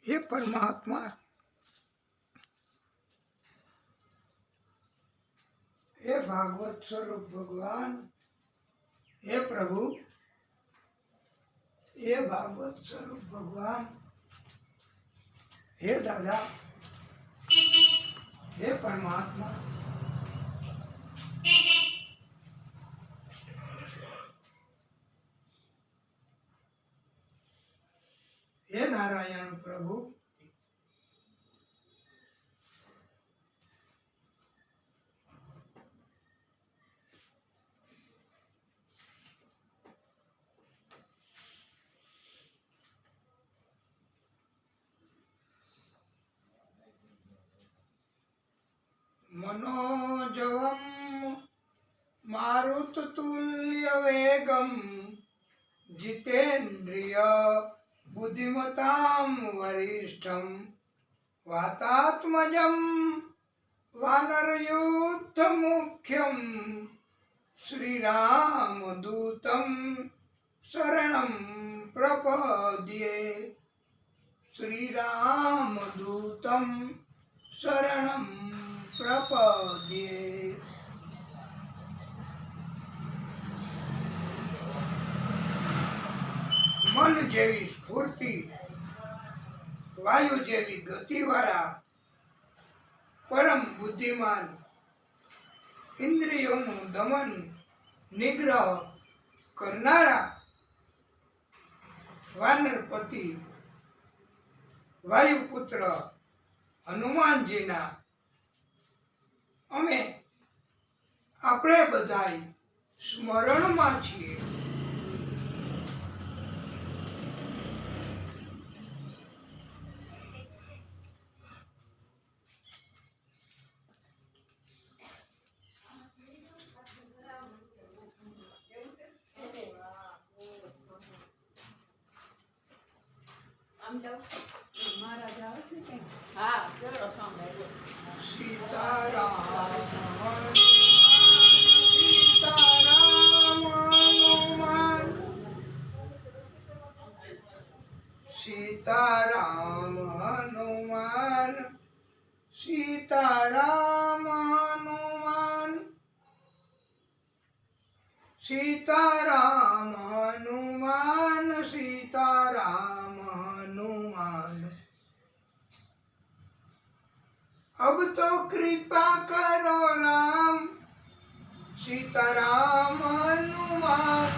हे परमात्मा, हे भागवत स्वरूप भगवान, हे प्रभु, हे भागवत स्वरूप भगवान, हे दादा, हे परमात्मा, हे नारायण प्रभु, मनोजवं मारुततुल्यवेगं जितेन्द्रिय बुद्धिमतां वरिष्ठं वातात्मजं वानरयूथमुख्यं श्रीरामदूतं शरणं प्रपद्ये। श्रीरामदूतं शरणं प्रपद्ये। मन जेवी स्फूर्ति, वायु जेवी गति वाला परम बुद्धिमान, इंद्रियों दमन निग्रह करनारा वानरपति वायुपुत्र हनुमानजीना અમે આપણે બધાય સ્મરણમાં છીએ। सीताराम सीताराम हनुमान, सीताराम हनुमान, सीताराम हनुमान, सीताराम हनुमान, सीताराम हनुमान। अब तो कृपा करो राम, सीताराम हनुमान।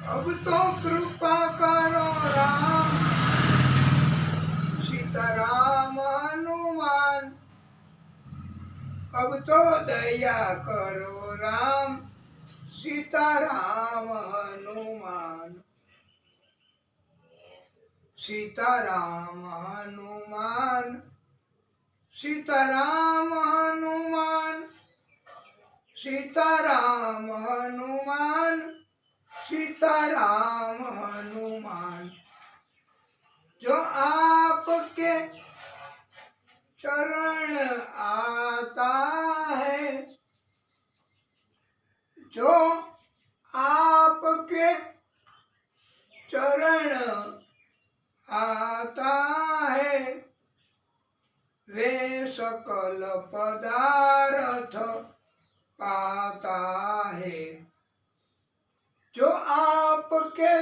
अब तो कृपा करो राम, सीताराम हनुमान। अब तो दया करो राम, सीताराम हनुमान। सीताराम हनुमान, सीताराम हनुमान, सीताराम हनुमान, सीताराम हनुमान। जो आपके चरण आता है, जो आपके चरण आता है, वे सकल पदार्थ पाता है। जो आपके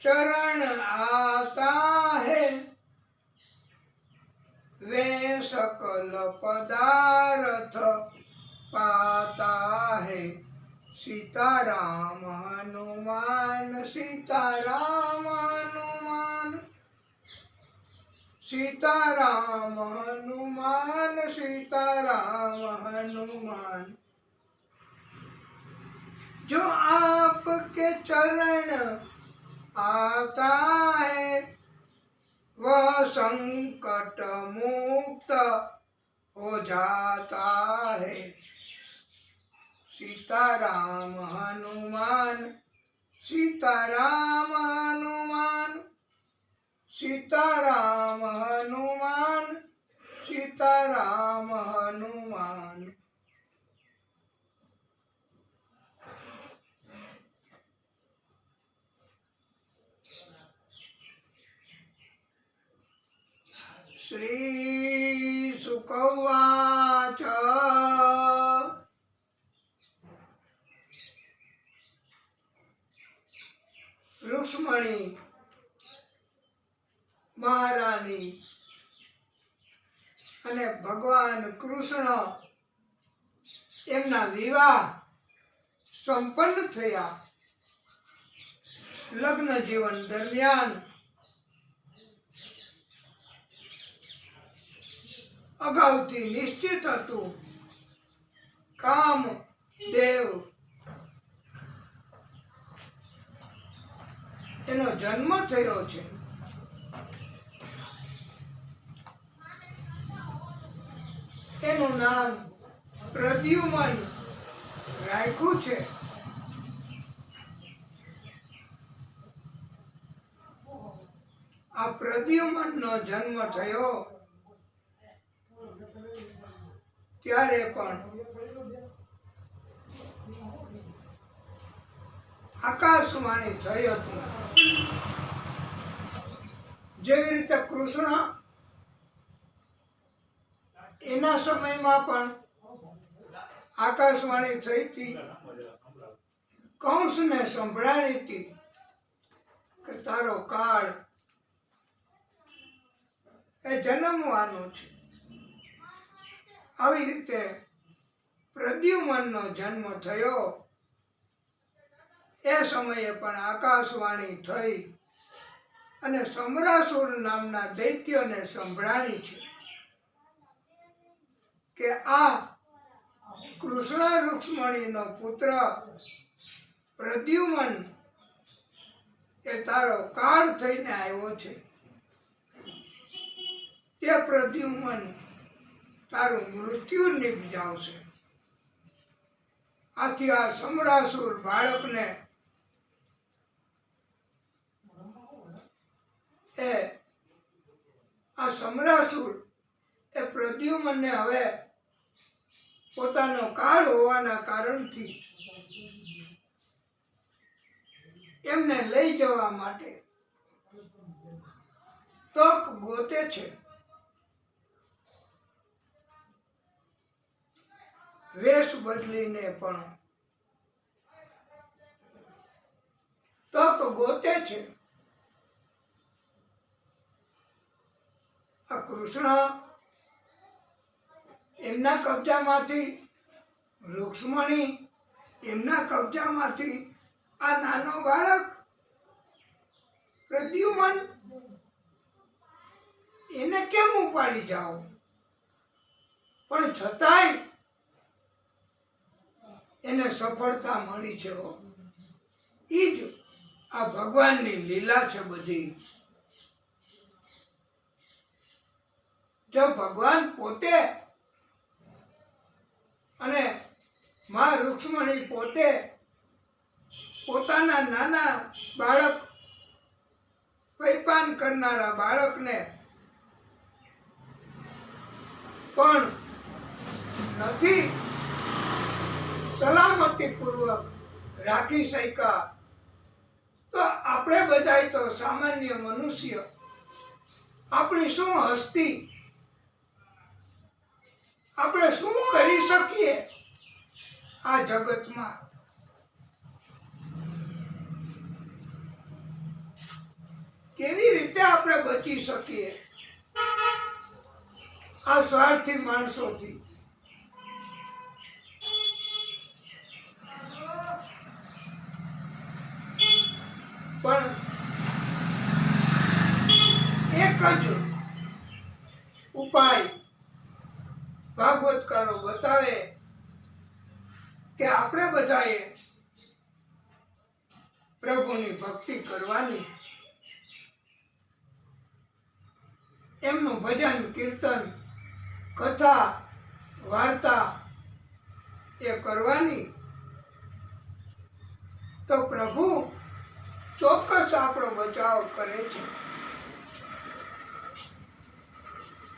चरण आता है, वे सकल पदार्थ पाता है। सीताराम हनुमान, सीताराम हनुमान, सीताराम हनुमान, सीताराम हनुमान। जो आपके चरण आता है, वह संकट मुक्त हो जाता है। सीताराम हनुमान, सीताराम हनुमान, सीताराम हनुमान, सीताराम हनुमान। શ્રી શુકવાચ રુક્ષ્મણી મહારાણી અને ભગવાન કૃષ્ણ એમના વિવાહ સંપન્ન થયા. લગ્ન જીવન દરમિયાન અગાઉથી નિશ્ચિત હતું કામદેવ એનો જન્મ થયો છે. એનું નામ પ્રદ્યુમન રાખ્યું છે. આ પ્રદ્યુમનનો જન્મ થયો ત્યારે પણ આકાશવાણી થઈ હતી. જેવી રીતે કૃષ્ણ એના સમયમાં પણ આકાશવાણી થઈ હતી. કંસને સંભળાણી હતી કે તારો કાળ એ જન્મવાનો છે. આવી રીતે પ્રદ્યુમનનો જન્મ થયો. એ સમયે પણ આકાશવાણી થઈ અને સમરાસુર નામના દૈત્યને સંભળાણી છે કે આ કૃષ્ણ રુક્ષ્મણીનો પુત્ર પ્રદ્યુમન એ તારો કાળ થઈને આવ્યો છે. તે પ્રદ્યુમન તારું મૃત્યુ નિપજાવશે. આથી આ સમરાસુર બાળકને આ સમરાસુર એ પ્રદ્યુમનને હવે પોતાનો કાળ હોવાના કારણથી એમને લઈ જવા માટે તક ગોતે છે. વેશ બદલીને પણ તક ગોતે છે. આ કૃષ્ણ એમના કબજામાંથી, રુક્ષ્મણી એમના કબજામાંથી આ નાનો બાળક પ્રદ્યુમન એને કેમ ઉપાડી જાઓ? પણ છતાંય એને સફળતા મળી છે. એ જ આ ભગવાનની લીલા છે બધી. જો ભગવાન પોતે અને માં રુક્ષ્મણી પોતે પોતાના નાના બાળક, પૈપાન કરનારા બાળકને પણ નથી સલામતી પૂર્વક રાખી શક્યા, તો આપણે બધા તો સામાન્ય મનુષ્ય, આપણી શું હસ્તી, આપણે શું કરી શકીએ આ જગતમાં? કેવી રીતે આપણે બચી શકીએ આ સ્વાર્થી માણસોથી? પણ એક જ ઉપાય ભાગવતકારો બતાવે કે આપણે બધાએ પ્રભુની ભક્તિ કરવાની, એમનું ભજન, કીર્તન, કથા, વાર્તા એ કરવાની. તો પ્રભુ ચોક્કસ આપણો બચાવ કરે છે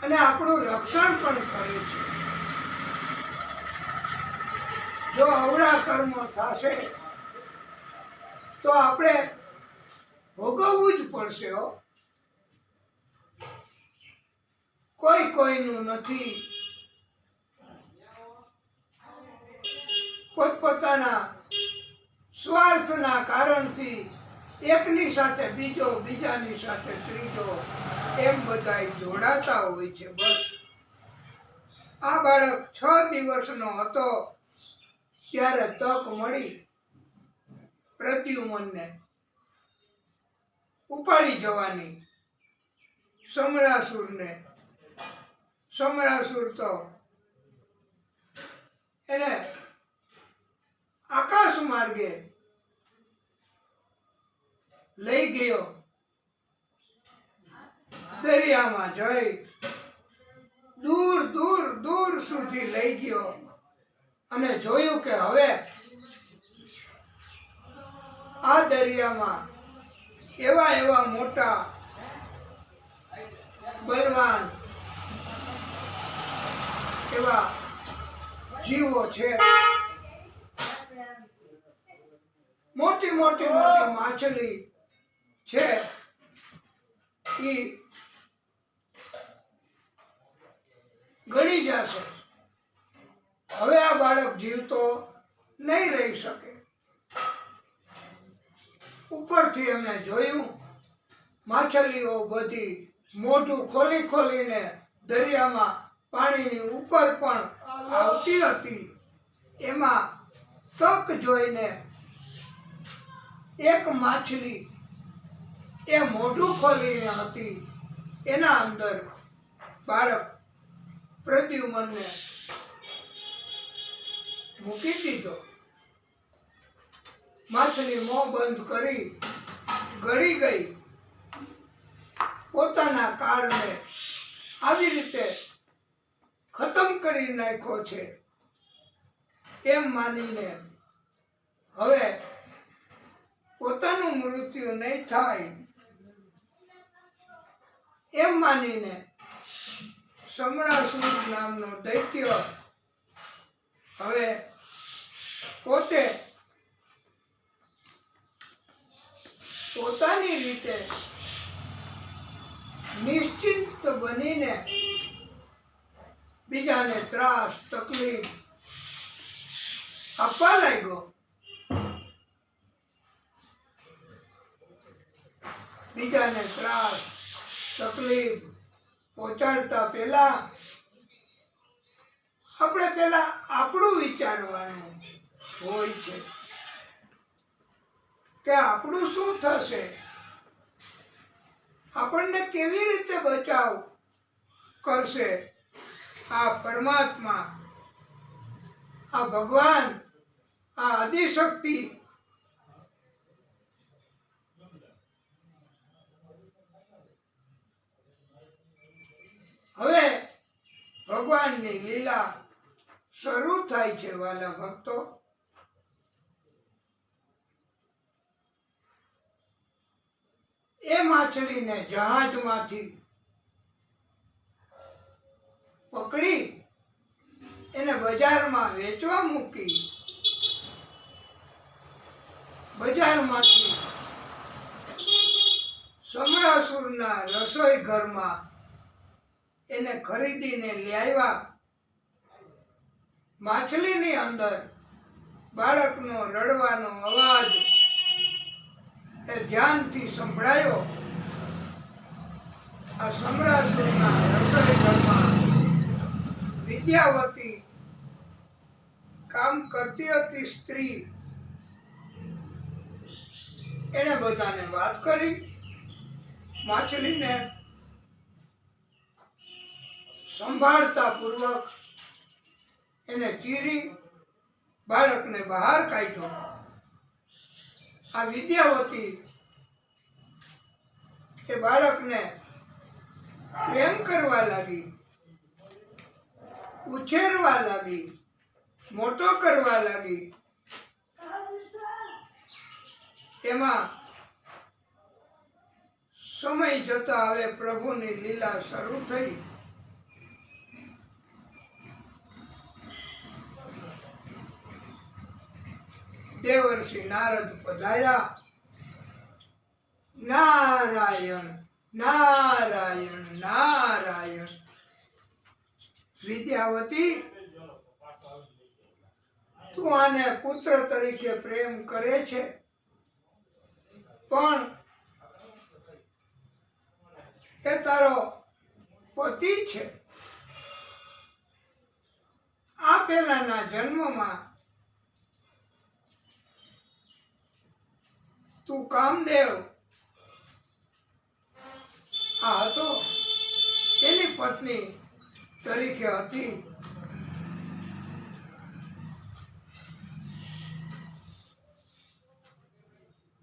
અને આપણું રક્ષણ પણ કરે છે. જો અવળા કર્મો થશે તો આપણે ભોગવવું જ પડશે. કોઈ કોઈનું નથી. પોતપોતાના સ્વાર્થના કારણથી એકની સાથે બીજો, બીજાની સાથે ત્રીજો, એમ બધાય જોડાતા હોય છે. બસ આ બાળક 6 દિવસનો હતો ત્યારે તક મળી પ્રદ્યુમનને ઉપાડી જવાની સમરાસુરને. સમરાસુર તો એને આકાશ માર્ગે લઈ ગયો, દરિયામાં જઈ દૂર દૂર દૂર સુધી લઈ ગયો અને જોયું કે હવે આ દરિયામાં એવા એવા મોટા બલવાન એવા જીવો છે, મોટી મોટી મોટી માછલી છે, ઈ ગળી જશે. હવે આ બાળક જીવતો નહીં રહી શકે. ઉપરથી એમને જોયું માછલીઓ બધી મોઢું ખોલી ખોલીને દરિયામાં પાણીની ઉપર પણ આવતી હતી. એમાં તક જોઈને એક માછલી એ મોઢું ખોલીને હતી, એના અંદર બાળક પ્રદ્યુમનને મૂકી દીધો. માછલી મોં બંધ કરી ગળી ગઈ. પોતાના કાળને આવી રીતે ખતમ કરી નાખ્યો છે એમ માનીને હવે પોતાનું મૃત્યુ નહીં થાય એમ માનીને સમરાસુર નામનો દૈત્ય હવે પોતે પોતાની રીતે નિશ્ચિંત બનીને બીજાને ત્રાસ તકલીફ આપવા લાગ્યો. બીજાને ત્રાસ તકલીફ પહોંચાડતા પહેલા આપણે પહેલા આપણું વિચારવાનું હોય છે કે આપણું શું થશે, આપણને કેવી રીતે બચાવ કરશે આ પરમાત્મા, આ ભગવાન, આ આદિશક્તિ. હવે ભગવાનની લીલા શરૂ થાય છે વાલા ભક્તો. એ માછલીને જહાજમાંથી પકડી એને બજારમાં વેચવા મૂકી. બજારમાંથી સમરાસુરના રસોઈ ઘરમાં એને ખરીદીને લાવ્યા. માછલીની અંદર બાળકનો રડવાનો અવાજ એ ધ્યાનથી સંભળાયો. આ સમરાસુરના રસોઈ ઘરમાં વિદ્યાવતી કામ કરતી હતી સ્ત્રી. એને બધાને વાત કરી. માછલીને સંભાળતા પૂર્વક એને ચીરી બાળકને બહાર કાઢ્યો. આ વિદ્યાવતી એ બાળકને પ્રેમ કરવા લાગી, ઉછેરવા લાગી, મોટો કરવા લાગી. એમાં સમય જતા હવે પ્રભુની લીલા શરૂ થઈ. દેવર્ષિ નારદ પધાર્યા. નારાયણ નારાયણ નારાયણ વિદ્યાવતી, તું આને પુત્ર તરીકે પ્રેમ કરે છે, પણ એ તારો પતિ છે. આ પહેલાના જન્મમાં તું કામદેવ આ હતો, એની પત્ની તરીકે હતી.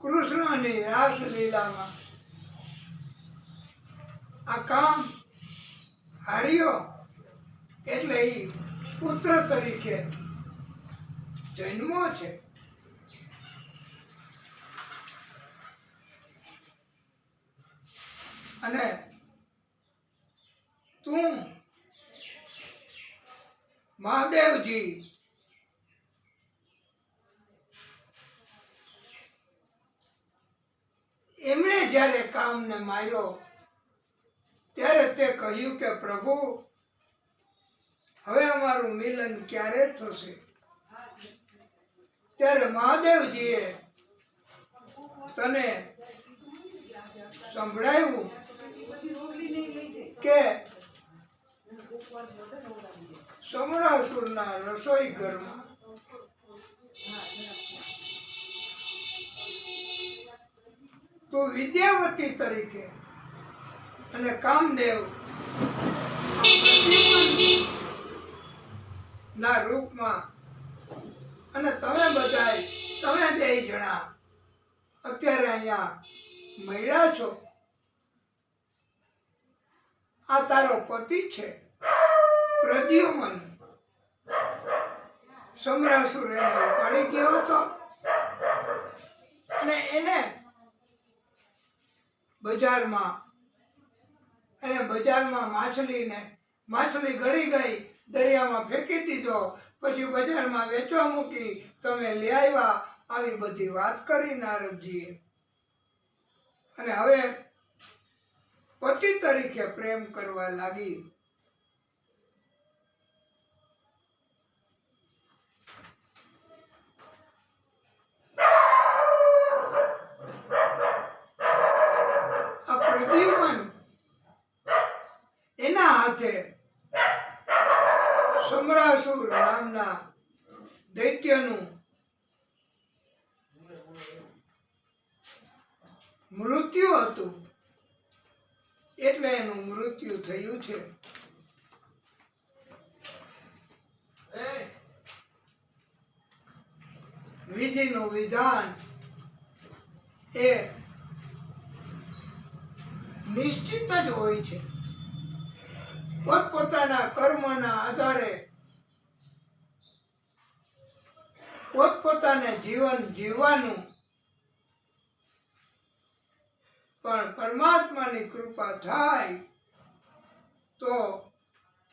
કૃષ્ણની રાસલીલામાં આ કામ હાર્યો એટલે એ પુત્ર તરીકે જન્મો છે. અને તું મહાદેવજી એમણે જ્યારે કામને માર્યો ત્યારે તે કહ્યું કે પ્રભુ, હવે અમારું મિલન ક્યારે થશે? ત્યારે મહાદેવજીએ તને સંભળાવ્યું કે સમરાસુરના રસોઈ ઘરમાં તું વિદ્યાવતી તરીકે અને કામદેવ ના રૂપમાં અને તમે બે જણા અત્યારે અહીંયા મળ્યા છો. આ તારો પતિ છે પ્રદ્યુમન. સમરાસુર એને ઉપાડી ગયો હતો અને એને બજારમાં માછલી ગળી ગઈ, દરિયામાં ફેંકી દીધો, પછી બજારમાં વેચવા મૂકી, તમે લઈ આવ્યા, આવી બધી વાત કરી નારદજીએ. અને હવે પતિ તરીકે પ્રેમ કરવા લાગી. આ પ્રદ્યુમન એના હાથે સમરાસુર નામના દૈત્યનું મૃત્યુ હતું, એટલે એનું મૃત્યુ થયું છે. વિધિનું વિધાન એ નિશ્ચિત જ હોય છે. પોતપોતાના કર્મના આધારે પોતપોતાને જીવન જીવવાનું, પણ પરમાત્માની કૃપા થાય તો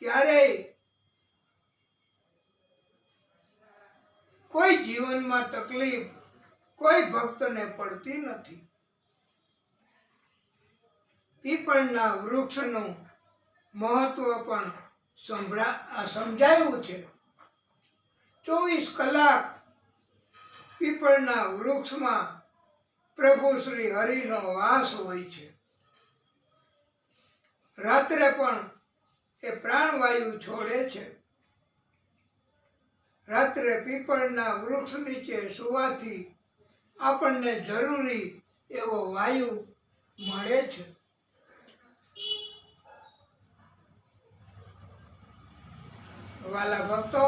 ક્યારેય કોઈ જીવનમાં તકલીફ કોઈ ભક્તને પડતી નથી. પીપળના વૃક્ષનું મહત્વ પણ સમજાયું છે. 24 કલાક પીપળના વૃક્ષમાં પ્રભુ શ્રી હરિનો વાસ હોય છે. રાત્રે પણ એ પ્રાણવાયુ છોડે છે. રાત્રે પીપળના વૃક્ષ નીચે સુવાથી આપણને જરૂરી એવો વાયુ મળે છે. વાલા ભક્તો,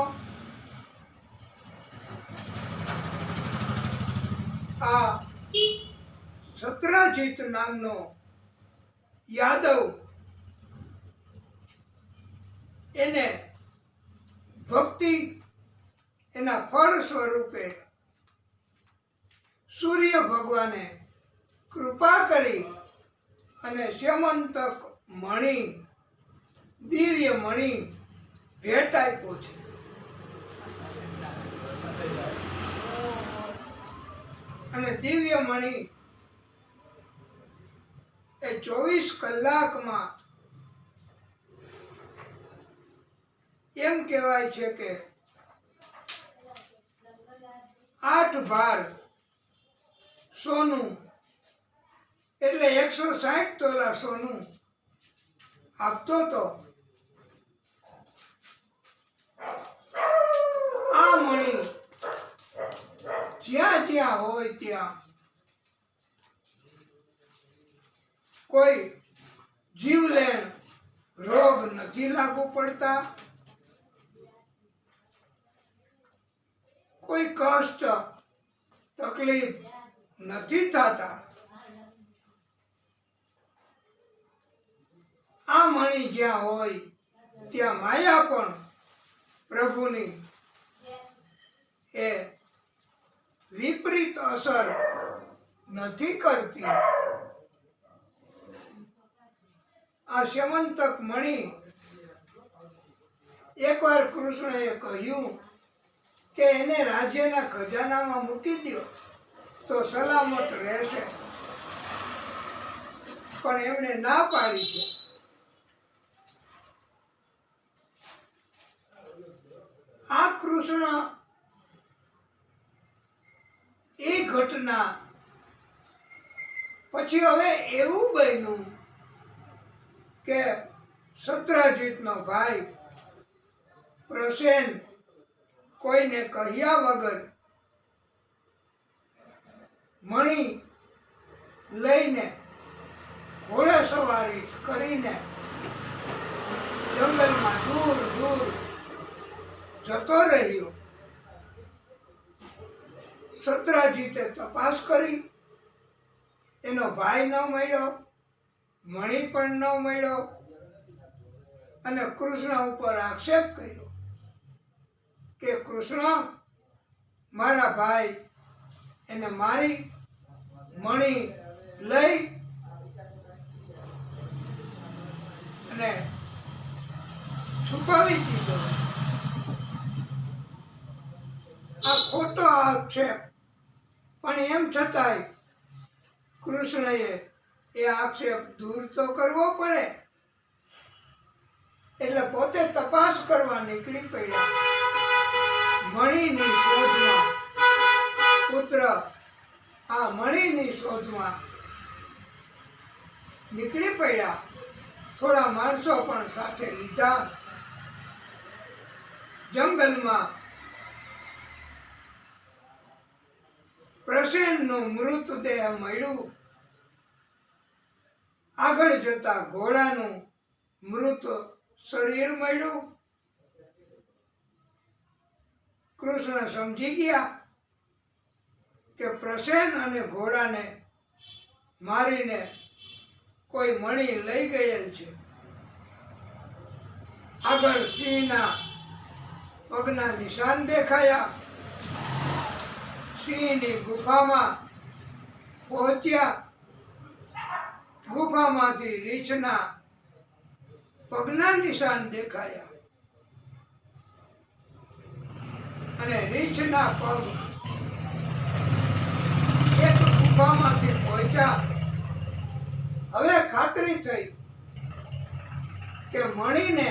આ સત્રાજીત નામનો યાદવ એને ભક્તિ એના ફળ સ્વરૂપે સૂર્ય ભગવાને કૃપા કરી અને સ્યમંતક મણિ, દિવ્ય મણિ ભેટ આપ્યો છે. અને દિવ્ય મણિ એ 24 કલાકમાં એમ કહેવાય છે કે 8 ભાર સોનું એટલે 160 તોલા સોનું આપતો તો. આ મણી જ્યાં જ્યાં હોય ત્યાં કોઈ જીવલેણ રોગ નથી લાગુ પડતા, કોઈ કષ્ટ તકલીફ નથી થતા. આ મણી જ્યાં હોય ત્યાં માયા પણ પ્રભુની એ વિપરીત અસર નથી કરતી. આ સ્યમંતક મણી એકવાર કૃષ્ણએ કહ્યું કે એને રાજ્યના ખજાનામાં મૂકી દો તો સલામત રહેશે, પણ એમણે ના પાડી છે. આ કૃષ્ણ એ ઘટના પછી હવે એવું બન્યું કે સત્રજીતનો ભાઈ પ્રસેન કોઈને કહ્યા વગર મણી લઈને ઘોડેસવારી કરીને જંગલમાં દૂર દૂર જતો રહ્યો. સત્રજીતે તપાસ કરી, એનો ભાઈ ન મળ્યો, મણી પણ ન મળ્યો, અને કૃષ્ણ ઉપર આક્ષેપ કર્યો કે કૃષ્ણ મારા ભાઈ એને મારી મણી લઈ અને છુપાવી દીધો. આ ખોટો આક્ષેપ, પણ એમ છતાંય કૃષ્ણએ એ આક્ષેપ દૂર તો કરવો પડે એટલે પોતે તપાસ કરવા નીકળી પડ્યા. મણીની શોધમાં પુત્ર આ મણીની શોધમાં નીકળી પડ્યા. થોડા માણસો પણ સાથે લીધા. જંગલમાં પ્રસેનનું મૃતદેહ મળ્યું. આગળ જતા ઘોડાનું મૃત શરીર મળ્યું. કૃષ્ણ સમજી ગયા કે પ્રસેન અને ઘોડાને મારીને કોઈ મણી લઈ ગયેલ છે. આગળ સિંહના પગના નિશાન દેખાયા. સિંહની ગુફામાં પહોંચ્યા. ગુફામાંથી રીંછના પગના નિશાન દેખાયા અને રીંછના પગ એક ગુફામાંથી પહોંચ્યા. હવે ખાતરી થઈ કે મણીને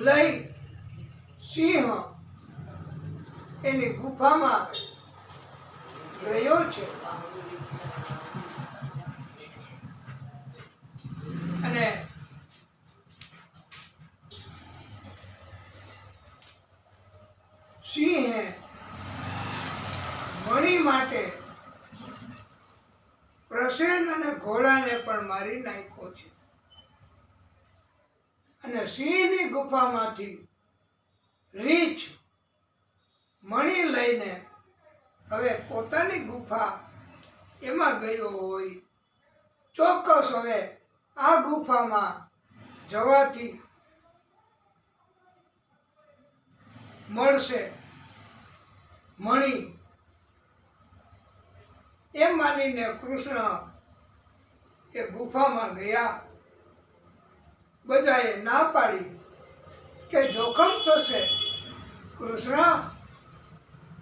લઈ સિંહ એની ગુફામાં ગયો છે. અને સિંહે મણી માટે પ્રસેન અને ઘોડાને પણ મારી નાખ્યો છે. અને સિંહની ગુફામાંથી રીંછ મણી લઈને હવે પોતાની ગુફા એમાં ગયો હોય. ચોક્કસ હવે આ ગુફામાં જવાથી મળશે મણી એમ માનીને કૃષ્ણ એ ગુફામાં ગયા. બધાએ ના પાડી કે જોખમ થશે. કૃષ્ણ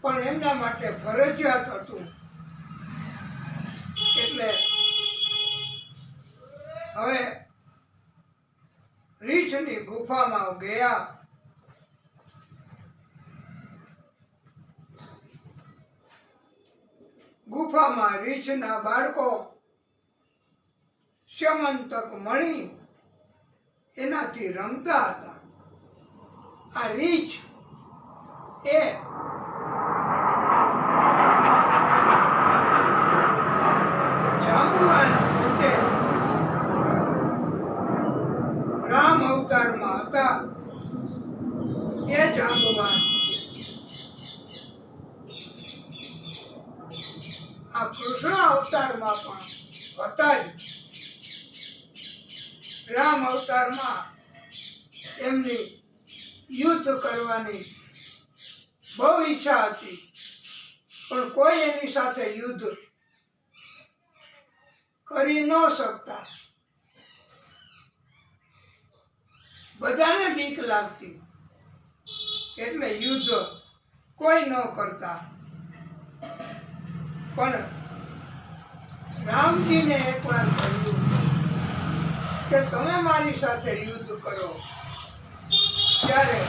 પણ એમના માટે ફરજિયાત હતું. એટલે હવે રીંછ રીછની ગુફામાં ગયા. ગુફામાં રીછના બાળકો સ્યમંતક મણી એનાથી રમતા હતા. આ રીછ એ જાંબુવાન પોતે રામ અવતારમાં હતા. એ જાંબુવાન આ કૃષ્ણ અવતારમાં પણ હતા જ. રામ અવતારમાં એમની યુદ્ધ કરવાની બહુ ઈચ્છા હતી, પણ કોઈ એની સાથે યુદ્ધ કરી ન શકતા. બધાને બીક લાગતી એટલે યુદ્ધ કોઈ ન કરતા. પણ રામજીને એકવાર કહ્યું કે તમે મારી સાથે યુદ્ધ કરો. ત્યારે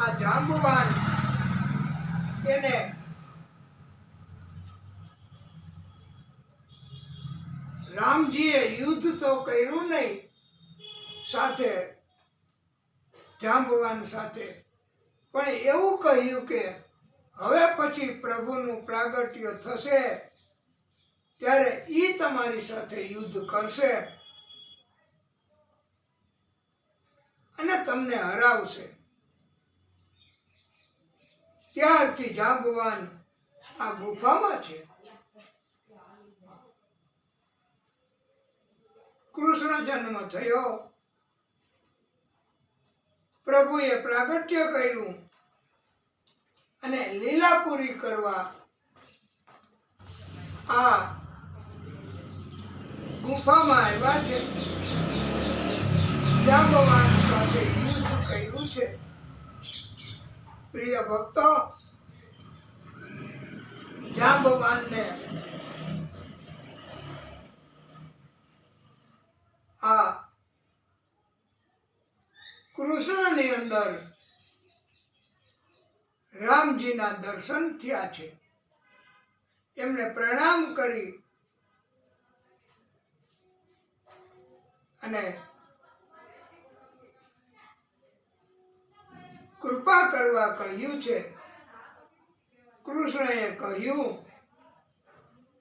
આ જાંબુવાન એને રામજીએ યુદ્ધ તો કર્યું નહીં સાથે, જાંબુવાન સાથે, પણ એવું કહ્યું કે હવે પછી પ્રભુનું પ્રાગટ્ય થશે ત્યારે ઈ તમારી સાથે યુદ્ધ કરશે અને તમને હરાવશે. ત્યારથી જાંબુવાન આ ગુફામાં છે. કૃષ્ણ જન્મ થયો, પ્રભુએ પ્રાગટ્ય કર્યું અને લીલા પૂરી કરવા આ ગુફામાં આવ્યા છે. જાંબુવાન સાથે યુદ્ધ કર્યું છે. પ્રિય ભક્તો, જાંબુવાનને આ કૃષ્ણની અંદર રામજીના દર્શન થયા છે. એમને પ્રણામ કરી અને કૃપા કરવા કહ્યું છે. કૃષ્ણએ કહ્યું,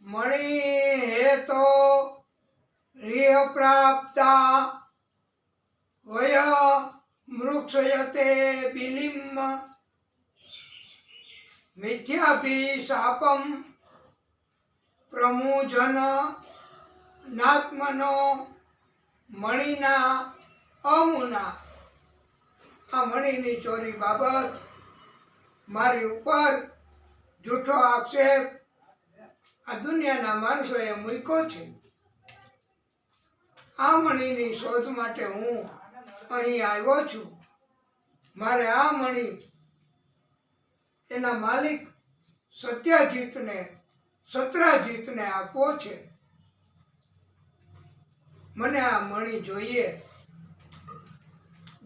મણી હે તો રીહ પ્રાપ્તા વય મૃક્ષયતે બિલિમ મિથ્યાભિશાપમ પ્રમુજન નાત્મનો મણીના અમુના. આ મણીની ચોરી બાબત મારી ઉપર જૂઠો આક્ષેપ આ દુનિયાના માણસોએ મૂક્યો છે. આ મણીની શોધ માટે હું અહીં આવ્યો છું. મારે આ મણી એના માલિક સત્રાજીતને આપવો છે. મને આ મણી જોઈએ.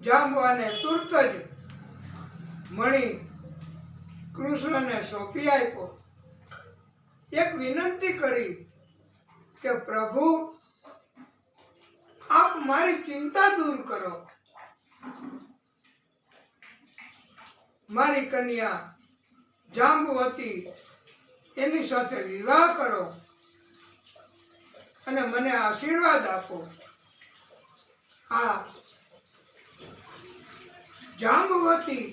જાંબુવાને તુરત જ મણી કૃષ્ણને સોંપી આપ્યો. એક વિનંતી કરી કે પ્રભુ, આપ મારી ચિંતા દૂર કરો. મારી કન્યા જાંબુવતી એની સાથે વિવાહ કરો અને મને આશીર્વાદ આપો. આ જાંબુવતી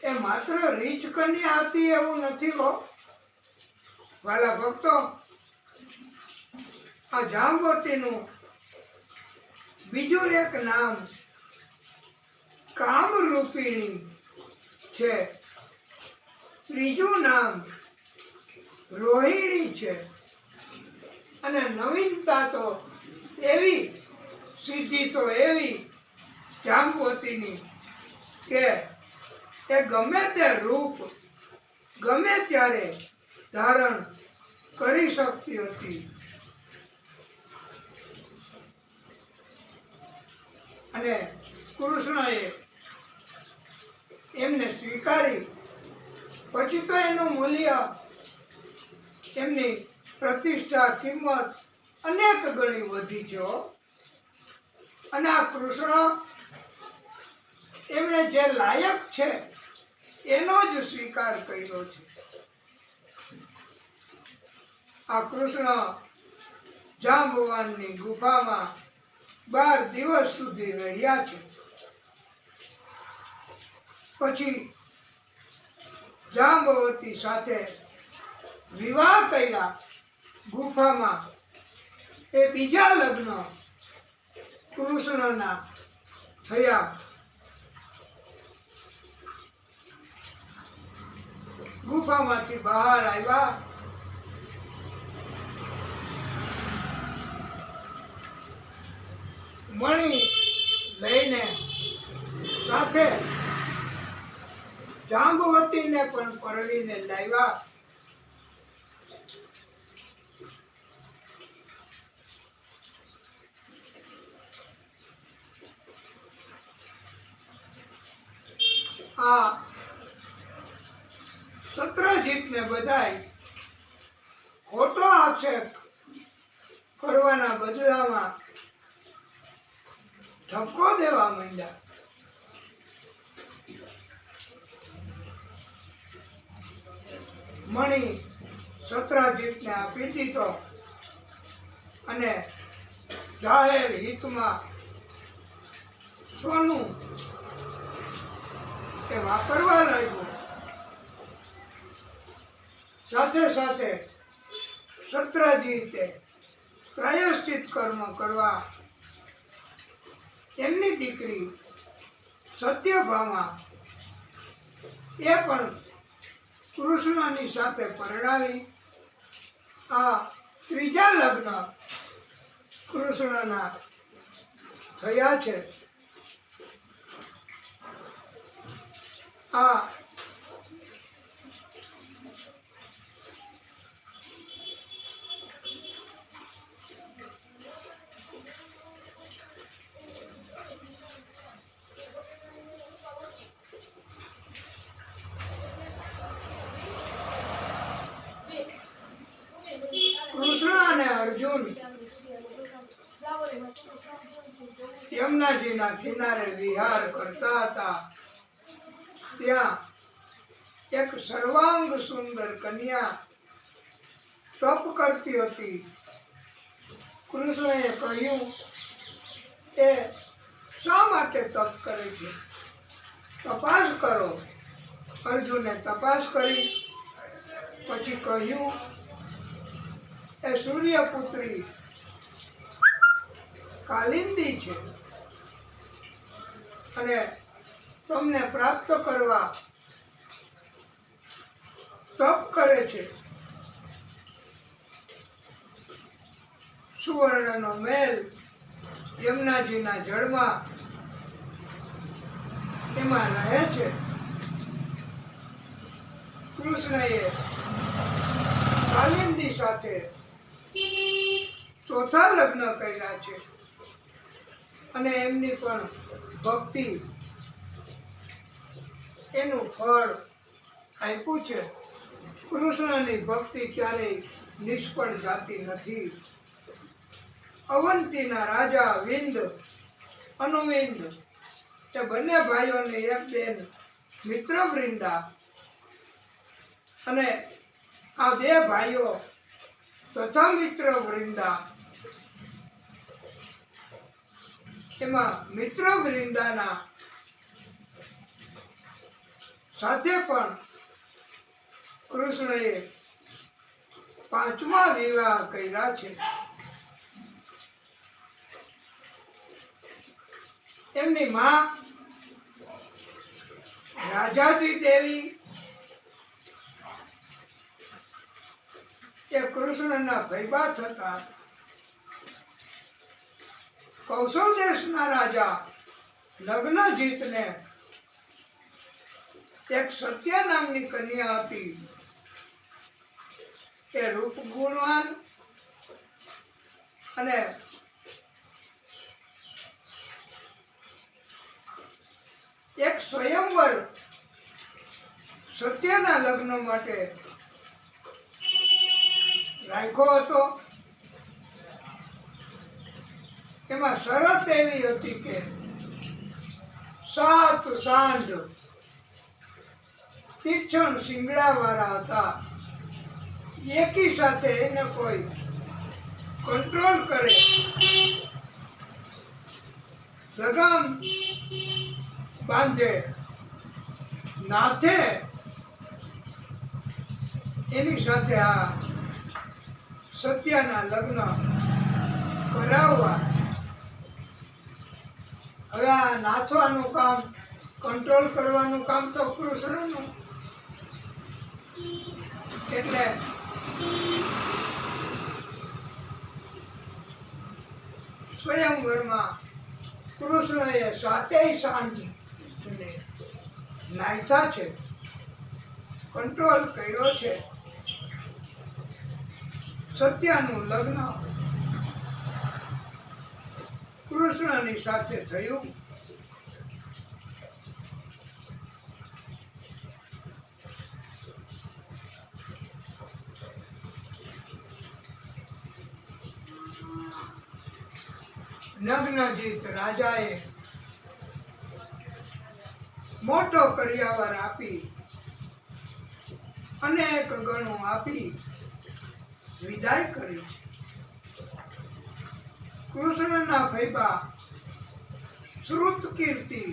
એ માત્ર રીચ કન્યા હતી એવું નથી હો વાલા ભક્તો. આ જાંબુવતીનું બીજું એક નામ કામરૂપિણી છે. ત્રીજું નામ રોહિણી છે. અને નવીનતા તો એવી, સિદ્ધિ તો એવી જાંબુવતીની કે એ ગમે તે રૂપ ગમે ત્યારે ધારણ કરી શકતી હતી. અને કૃષ્ણએ એમને સ્વીકારી. પછી તો એનું મૂલ્ય, એમની પ્રતિષ્ઠા, કિંમત અનેક ગણી વધી છે હો. અને આ કૃષ્ણ એમણે જે લાયક છે એનો જ સ્વીકાર કર્યો છે. આ કૃષ્ણ જાંબુવાનની ગુફામાં 12 દિવસ સુધી રહ્યા છે. પછી જાંબવતી સાથે વિવાહ કર્યા ગુફામાં. એ બીજા લગ્ન કૃષ્ણના થયા. ગુફામાંથી બહાર આવ્યા. મણી લઈને સાથે જાંબવતીને પણ પરણીને લાવ્યા. આ સત્રજીતને બધાય ખોટો આક્ષેપ કરવાના બદલામાં ઠપકો દેવા માંડ્યા. મણી સત્રજીતને આપી દીધો અને જાહેર હિતમાં સોનું એ વાપરવા લાગ્યું. સાથે સાથે સત્રજીતે પ્રાયશ્ચિત કર્મ કરવા એમની દીકરી સત્યભામા એ પણ કૃષ્ણની સાથે પરણાવી. આ ત્રીજા લગ્ન કૃષ્ણના થયા છે. આ કૃષ્ણ અને અર્જુન યમુનાજીના કિનારે વિહાર કરતા હતા. ત્યાં એક સર્વાંગ સુંદર કન્યા તપ કરતી હતી. કૃષ્ણએ કહ્યું, એ શા માટે તપ કરે છે? તપાસ કરો. અર્જુને તપાસ કરી. પછી કહ્યું, એ સૂર્યપુત્રી કાલિંદી છે અને તમને પ્રાપ્ત કરવા તપ કરે છે. સુવર્ણનો મહેલ યમુનાજીના જળમાં એમાં રહે છે. કૃષ્ણએ કાલિંદી સાથે ચોથા લગ્ન કર્યા છે અને એમની પણ ભક્તિ એનું ફળ આપ્યું છે. કૃષ્ણની ભક્તિ ક્યારેય નિષ્ફળ જાતી નથી. અવંતીના રાજા વિંદ, અનુવિંદ એ બંને ભાઈઓને એક બેન મિત્રવૃંદા, અને આ બે ભાઈઓ તથા મિત્રવૃંદા, એમાં મિત્રવૃંદાના સાથે પણ કૃષ્ણએ 5મા વિવાહ કર્યા છે. એમની માં રાજાજી દેવી એ કૃષ્ણના ભૈબા થતા. કૌશલ દેશના રાજા લગ્નજીતને એક સત્ય નામની કન્યા હતી. એ રૂપ ગુણવાન અને એક સ્વયંવર સત્યના લગ્ન માટે રાખ્યો હતો. એમાં શરત એવી હતી કે 7 સાંઢ તીક્ષ્ણ શિંગડાવાળા હતા. એકી સાથે એને કોઈ કંટ્રોલ કરે, લગામ બાંધે, નાથે, એની સાથે આ સત્યના લગ્ન કરાવવા. હવે આ નાથવાનું કામ, કંટ્રોલ કરવાનું કામ તો કૃષ્ણનું. એટલે સ્વયંવરમાં કૃષ્ણએ 7 સાંજ નાખ્યા છે, કંટ્રોલ કર્યો છે. સત્યનું લગ્ન કૃષ્ણની સાથે થયું. નગ્નજીત રાજાએ મોટો કરિયાવર આપી, અનેક ગણું આપી વિદાય કરી. કૃષ્ણના ફૈબા શ્રુતકીર્તિ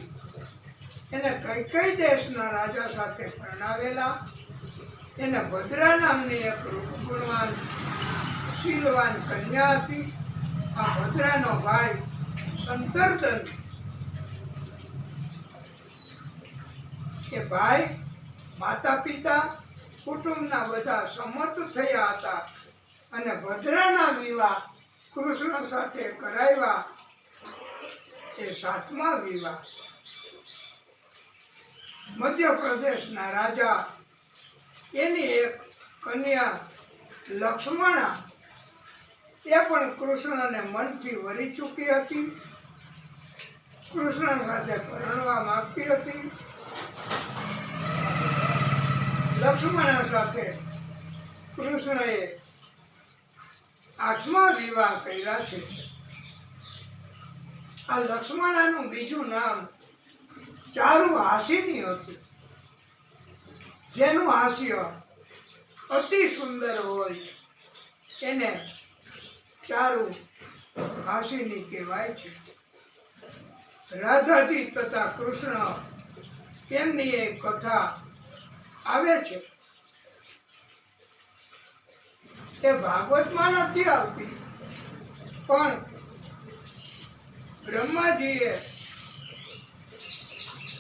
એને કઈ દેશના રાજા સાથે પરણાવેલા. એને ભદ્રા નામની એક રૂપગુણવાન શીલવાન કન્યા હતી. આ ભદ્રાનો ભાઈ સંતર્દન એ ભાઈ, માતા પિતા, કુટુંબના બધા સંમત થયા હતા અને ભદ્રાના વિવાહ કૃષ્ણ સાથે કરાવ્યા. એ 7મા વિવાહ. મધ્યપ્રદેશના રાજા એની એક કન્યા લક્ષ્મણા એ પણ કૃષ્ણને મનથી વરી ચૂકી હતી. કૃષ્ણ સાથે પરણવા માંગતી હતી. લક્ષ્મણા સાથે કૃષ્ણએ 8મા વિવાહ કર્યા છે. આ લક્ષ્મણાનું બીજું નામ ચારુહાસિની હતું. જેનું હાસ્ય અતિ સુંદર હોય એને ચારુહાસિની કહેવાય છે. રાધાજી તથા કૃષ્ણ એમની એક કથા આવે છે. એ ભાગવતમાં નથી આવતી, પણ બ્રહ્માજીએ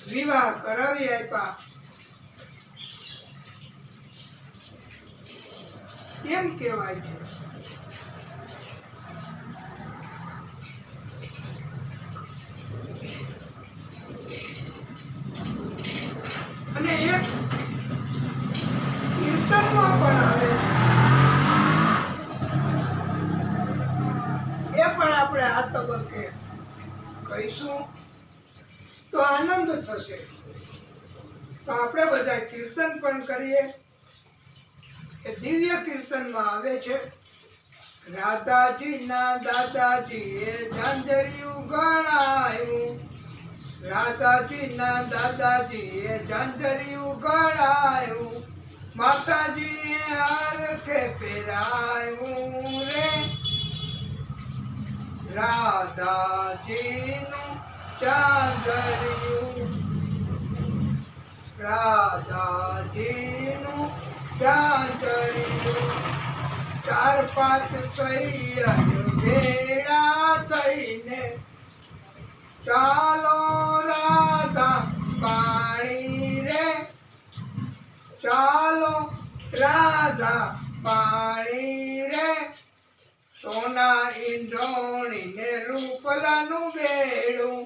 વિવાહ કરાવી આપ્યા એમ કહેવાય છે. અને એક કીર્તનમાં પણ આવે છે. એ પણ આપણે આ તબક્કે કહીશું તો આનંદ થશે. તો આપણે બધા કીર્તન પણ કરીએ. એ દિવ્ય કીર્તનમાં આવે છે. રાધાજીના દાદાજીએ ઝાંઝરિયું ગણાયું. રાધાજીના દાદાજીએ ઝાંઝરિયું ગણાયું. માતાજીએ હરખે પહેરાયું રે. રાધાજીનું ઝાંઝરિયું, રાધાજીનું ઝાંઝરિયું. 4-5 સૈયદ ભેળા થઈને ચાલો રાધા પાણી રે. ચાલો રાધા પાણી રે. સોના ઈંધોણીને રૂપલાનું બેડું.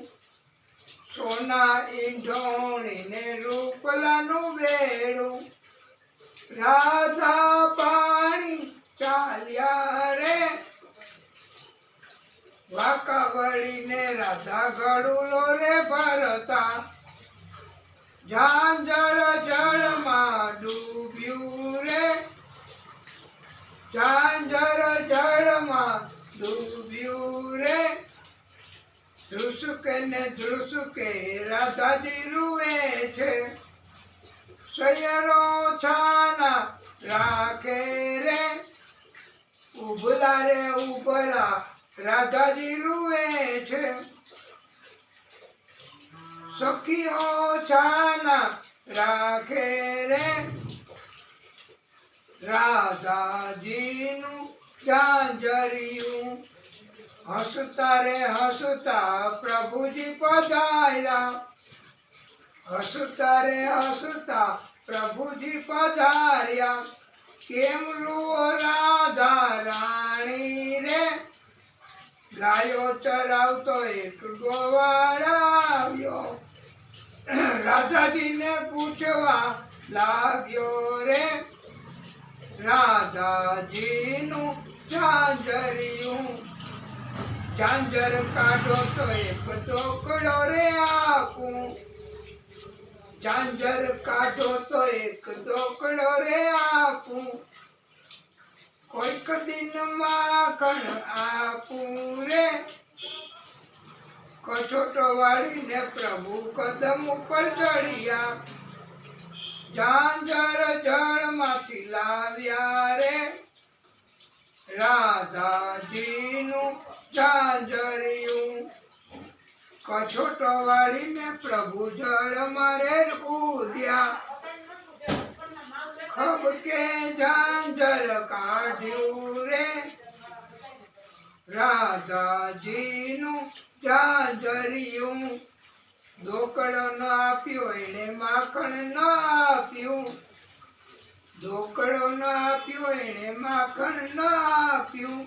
સોના ઈંધોણીને રૂપલાનું બેડું. રાધા પાણી ચાલ્યા રે. વાંકા વળીને રાધા ગળુલો રે ભરતા. ઝાંઝર જળમાં ડૂબ્યું રે, ઝાંઝર જળમાં ડૂબ્યું રે, ધ્રુસકે ને ધ્રુસકે રાધાજી રૂવે છે, સૈયરો છાના રાખે રે, ઉભલા રે ઉભલા રાધાજી રૂવે છે, સખીઓ છાના રાખે રે, રાધાજીનું ઝાંઝરિયું હસતા રે હસતા પ્રભુજી પધાર્યા, હસતા રે હસતા પ્રભુજી પધાર્યા, કેમ રૂઓ રાધા રાણી રે, ગાયો ચરાવતો એક ગોવાળ આવ્યો, રાધાજીને પૂછવા લાગ્યો રે, રાધાજીનું ઝાંઝરિયું, ઝાંઝર કાઢો તો એક દોકડો રે આપું, ઝાંઝર કાઢો તો એક દોકડો રે આપું, કોઈક દિન માખણ આપું રે, કછોટો વાળીને પ્રભુ કદમ ઉપર ચડ્યા, ઝાંઝર જળમાંથી લાવ્યા રે, રાધાજીનું ઝાંઝરિયું, કછોટો વાળીને પ્રભુ જળમાં રે કૂદ્યા, ખબકે ઝાંઝર કાઢ્યું રે, રાધાજીનું ઝાંઝરિયું, દોકડો ન આપ્યો એને માખણ ન આપ્યું, દોકડો ન આપ્યો એને માખણ ન આપ્યું,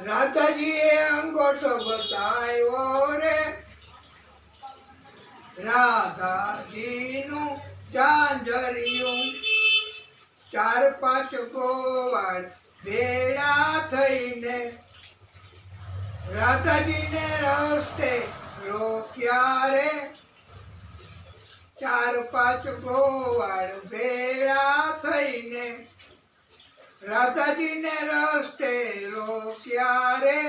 રાધાજીએ અંગોઠો બતાવ્યો રે, રાધાજીનું ઝાંઝરિયું, ચાર પાંચ ગોવાળ ભેળા થઈને રાધાજીને રસ્તે રોક્યા રે, ચાર પાંચ ગોવાળ ભેળા થઈને રાધાજીને રસ્તે રોક્યા રે,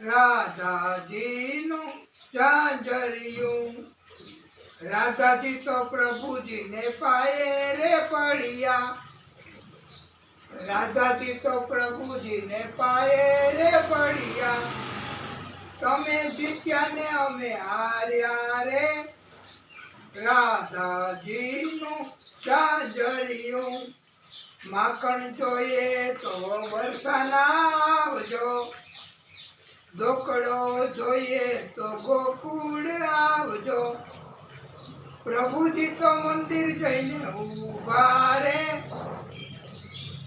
રાધાજીનું ઝાંઝરિયું, રાધાજી તો પ્રભુજીને પાયે રે પડ્યા, રાધાજી તો પ્રભુજીને પાયે રે પડ્યા, તમે જીત્યા ને અમે હાર્યા રે, રાધાજીનું ઝાંઝરિયું, માખણ જોઈએ તો વરસાના આવજો, દોકડો જોઈએ તો ગોકુળ આવજો, પ્રભુજી તો મંદિર જઈને ઉભા રે,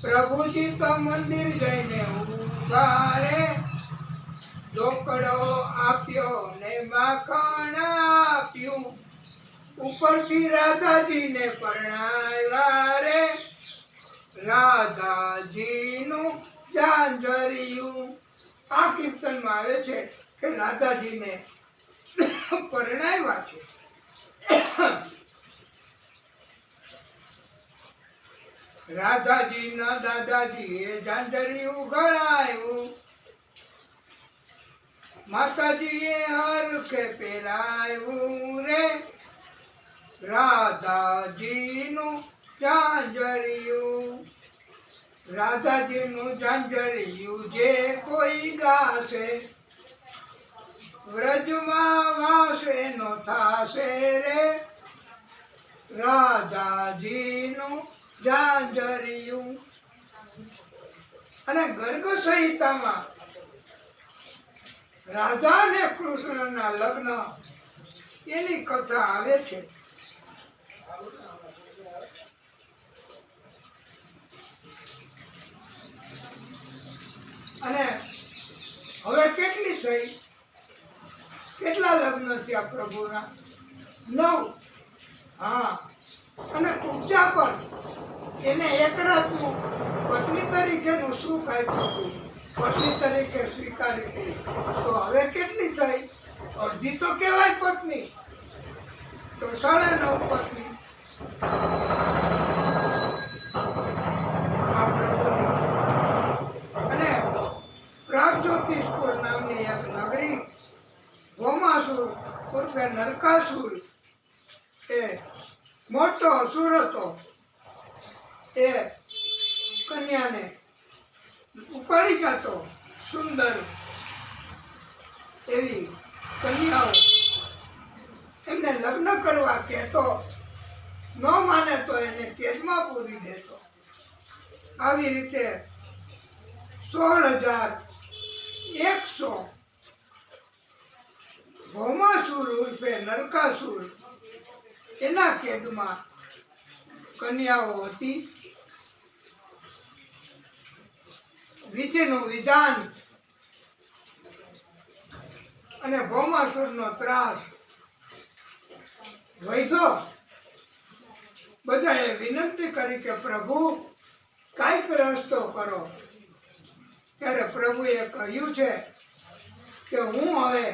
પ્રભુજી તો મંદિર જઈને ઉભા રે, દોકડો આપ્યો ને માખણ આપ્યું, ઉપરથી રાધાજીને પરણાવ્યા રે, રાધાજીનું ઝાંઝરિયું, આ કીર્તનમાં આવે છે કે રાધાજીને પરણાવ્યા છે, રાધાજીના દાદાજીએ ઝાંઝરિયું ઘડાયું, માતાજીએ હરખે પહેરાવ્યું રે, રાધાજીનું ઝાંઝરિયું, રાધાજીનું ઝાંઝરિયું જે કોઈ ગાશે, વ્રજમાં વાસે નો થાશે રે, રાધાજીનું ઝાંઝરિયું. અને ગર્ગ સંહિતામાં રાધા અને કૃષ્ણના લગ્ન એની કથા આવે છે. અને હવે કેટલી થઈ, કેટલા લગ્ન થયા પ્રભુના? 9. હા, અને કુબ્જા પણ એને એક રાતનું પત્ની તરીકેનું સુખ આપ્યું હતું, પત્ની તરીકે સ્વીકારી હતી. તો હવે કેટલી થઈ? અડધી તો કહેવાય પત્ની. તો 9.5 પત્ની આ પ્રભુની. અને પ્રાગજ્યોતિષપુર નામની એક નગરી, ભૌમાસુર ઉર્ફે નરકાસુર એ મોટો અસુર હતો. એ કન્યાને ઉપાડી જતો. સુંદર એવી કન્યાઓ એમને લગ્ન કરવા કહેતો, ન માને તો એને કેદમાં પૂરી દેતો. આવી રીતે 16,100 ભૌમાસુર ઉર્ફે નરકાસુર એના કેદમાં કન્યાઓ હતી. વિધિનું વિધાન અને ભૌમાસુરનો ત્રાસ વૈધો બધાએ વિનંતી કરી કે પ્રભુ કાંઈક રસ્તો કરો. ત્યારે પ્રભુએ કહ્યું છે કે હું હવે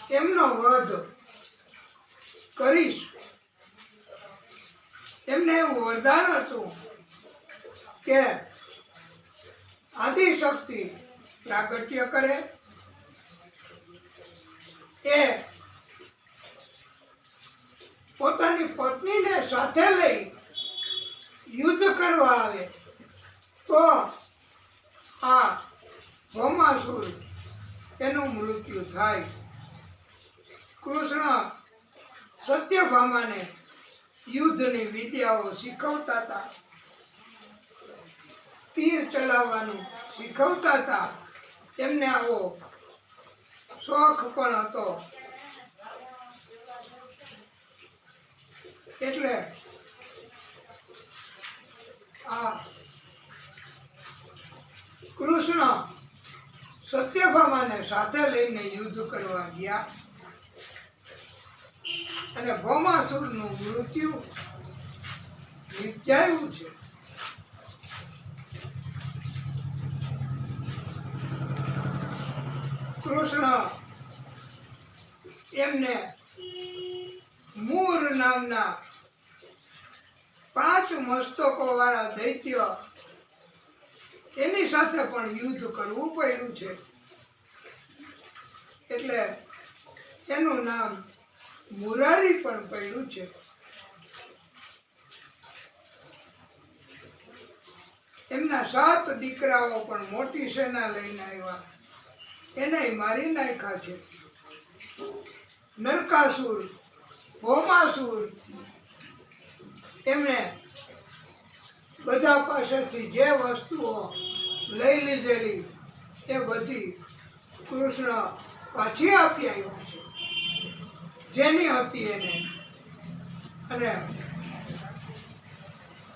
એમનો વધ કરીશ. એમને એવું વરદાન હતું કે આદિશક્તિ પ્રાગટ્ય કરે, એ પોતાની પત્નીને સાથે લઈ યુદ્ધ કરવા આવે તો આ ભૌમાસુર એનું મૃત્યુ થાય. કૃષ્ણ સત્યભામાને યુદ્ધની વિદ્યાઓ શીખવતા હતા, તીર ચલાવવાનું શીખવતા હતા. એમને આવો શોખ પણ હતો. એટલે આ કૃષ્ણ સત્યભામાને સાથે લઈને યુદ્ધ કરવા ગયા અને ભૌમાસુરનું મૃત્યુ નિપજાયું છે. કૃષ્ણ એમને મૂર નામના 5 મસ્તકો વાળા દૈત્ય એની સાથે પણ યુદ્ધ કરવું પડ્યું છે. એટલે એનું નામ મુરારી પણ પડ્યું છે. એમના 7 દીકરાઓ પણ મોટી સેના લઈને આવ્યા, એને મારી નાખ્યા છે. નરકાસુર, ભૌમાસુર એમણે બધા પાસેથી જે વસ્તુઓ લઈ લીધેલી એ બધી કૃષ્ણ પાછી આપી આવ્યા છે, જેની હતી એને. અને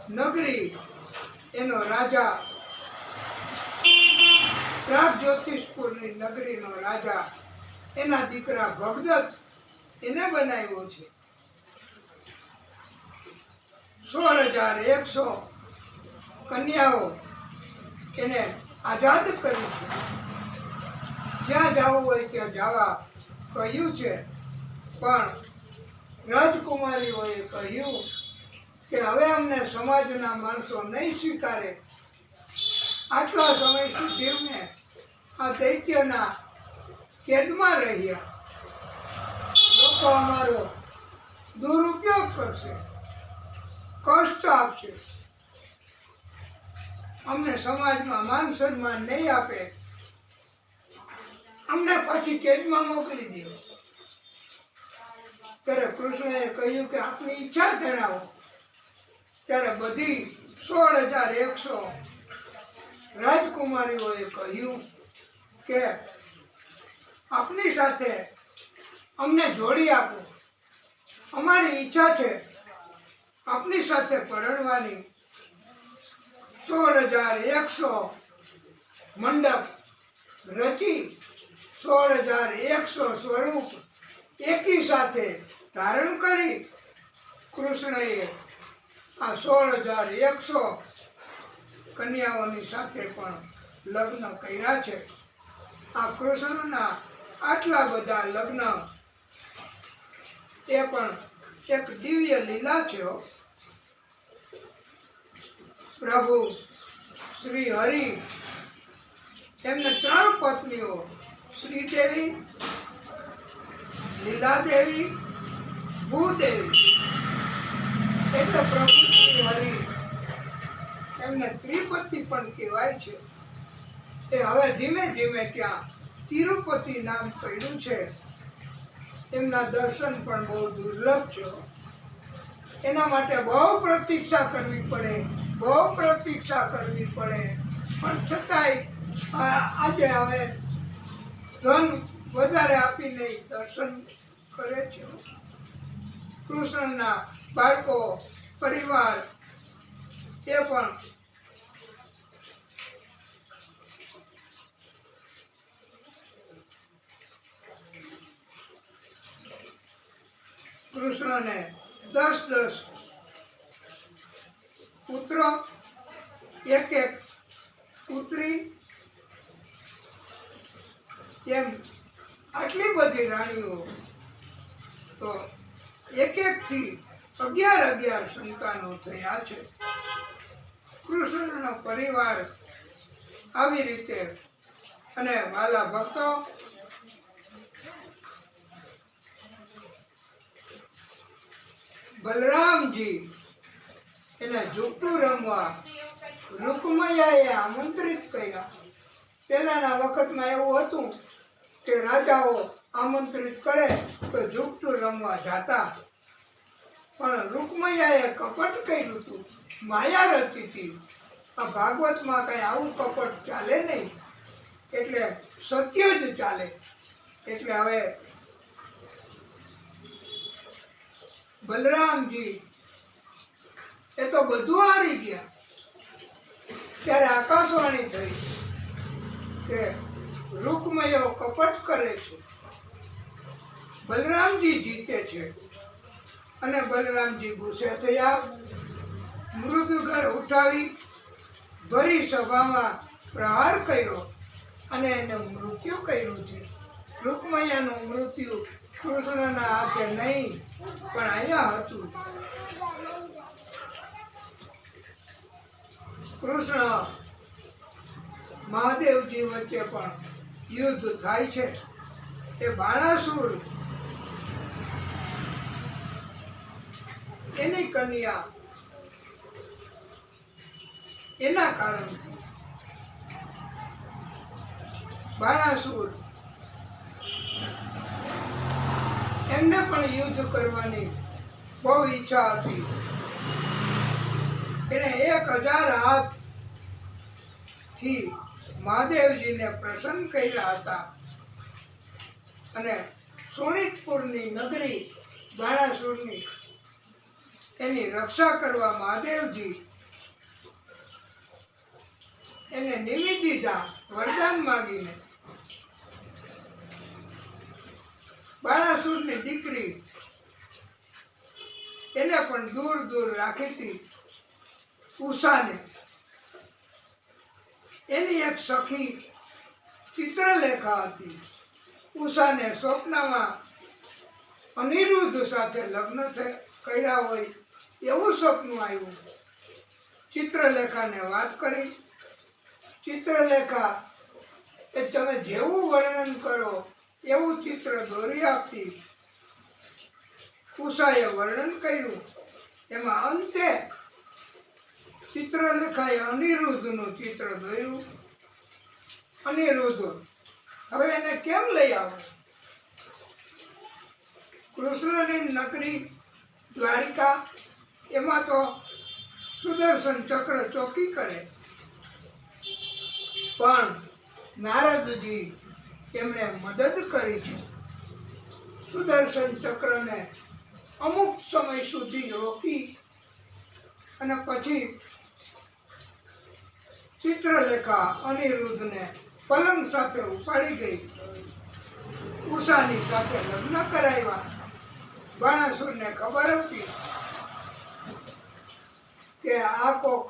નગરી એનો રાજા, પ્રાગજ્યોતિષપુરની નગરીનો રાજા, એના દીકરા ભગદત્ત એને બનાવ્યો છે. 16,100 કન્યાઓ એને આઝાદ કરી છે. જ્યાં જવું હોય ત્યાં જવા કહ્યું છે. પણ રાજકુમારીઓએ કહ્યું કે હવે અમને સમાજના માણસો નહીં સ્વીકારે. આટલા સમય સુધી અમે આ દૈત્યના કેદમાં રહ્યા, લોકો અમારો દુરુપયોગ કરશે, કષ્ટ આપશે, અમને સમાજમાં માન સન્માન નહીં આપે, અમને પાછી કેદમાં મોકલી દે. ત્યારે કૃષ્ણએ કહ્યું કે આપની ઈચ્છા જણાવો. ત્યારે બધી 16,100 રાજકુમારીઓએ કહ્યું કે આપની સાથે અમને જોડી આપો, અમારી ઈચ્છા છે આપની સાથે પરણવાની. 16,100 મંડપ રચી 16,100 સ્વરૂપ એકી સાથે ધારણ કરી કૃષ્ણએ આ 16,100 કન્યાઓની સાથે પણ લગ્ન કર્યા છે. આ કૃષ્ણના આટલા બધા લગ્ન એ પણ એક દિવ્ય લીલા છે હો. પ્રભુ શ્રી હરિ એમને 3 પત્નીઓ, શ્રીદેવી, લીલાદેવી, ભૂદેવી. એટલે પ્રભુ શ્રી હરિ એમને ત્રિપતિ પણ કહેવાય છે. એ હવે ધીમે ધીમે ત્યાં તિરુપતિ નામ પડ્યું છે. એમના દર્શન પણ બહુ દુર્લભ છે. એના માટે બહુ પ્રતીક્ષા કરવી પડે, બહુ પ્રતીક્ષા કરવી પડે. પણ છતાંય આજે હવે ધન વધારે આપીને દર્શન કરે છે. કૃષ્ણના બાળકો, પરિવાર એ પણ કૃષ્ણને 10 પુત્ર, એક પુત્રી, એમ આટલી બધી રાણીઓ, તો એક થી 11 સંતાનો થયા છે. કૃષ્ણનો પરિવાર આવી રીતે. અને વાલા ભક્તો, બલરામજી એને જુટ્ટું રમવા રૂકમૈયાએ આમંત્રિત કર્યા. પહેલાના વખતમાં એવું હતું કે રાજાઓ આમંત્રિત કરે તો જુટ્ટું રમવા જાતા. પણ રૂકમૈયાએ કપટ કર્યું હતું, માયા રચી હતી. આ ભાગવતમાં કઈ આવું કપટ ચાલે નહીં, એટલે સત્ય જ ચાલે. એટલે હવે બલરામજી એ તો બધું હારી ગયા. ત્યારે આકાશવાણી થઈ કે રૂકમયો કપટ કરે છે, બલરામજી જીતે છે. અને બલરામજી ગુસ્સે થયા, મૃદુગર ઉઠાવી ભરી સભામાં પ્રહાર કર્યો અને એને મૃત્યુ કર્યું છે. રૂકમૈયાનું મૃત્યુ કૃષ્ણના હાથે નહીં, પણ અહીંયા હતું. કૃષ્ણ મહાદેવજી વચ્ચે પણ યુદ્ધ થાય છે. એ બાણાસુર એની કન્યા એના કારણથી બાણાસુર એમને પણ યુદ્ધ કરવાની બહુ ઈચ્છા હતી. એને 1000 હાથ થી મહાદેવજીને પ્રસન્ન કર્યા હતા. અને શોણિતપુરની નગરી બાણાસુરની એની રક્ષા કરવા મહાદેવજી એને નિમિત્ત દીધા વરદાન માગીને. બાણાસુરની દીકરી એને પણ દૂર દૂર રાખી હતી, ઉષાને. એની એક સખી ચિત્રલેખા હતી. ઉષાને સ્વપ્નમાં અનિરુદ્ધ સાથે લગ્ન કર્યા હોય એવું સપનું આવ્યું. ચિત્રલેખાને વાત કરી. ચિત્રલેખા એ તમે જેવું વર્ણન કરો એવું ચિત્ર દોરી આપતી. ઉષાએ વર્ણન કર્યું. એમાં અંતે ચિત્રલેખાએ અનિરુદ્ધનું ચિત્ર દોર્યું. અનિરુદ્ધ હવે એને કેમ લઈ આવો? કૃષ્ણની નગરી દ્વારિકા, એમાં તો સુદર્શન ચક્ર ચોકી કરે. પણ નારદજી એમણે મદદ કરી છે. સુદર્શન ચક્રને અમુક સમય સુધી રોકી અને પછી ચિત્રલેખા અનિરુદ્ધને પલંગ સાથે ઉપાડી ગઈ. ઉષાની સાથે લગ્ન કરાવ્યા. બાણાસુરને ખબર હતી કે આ કોક,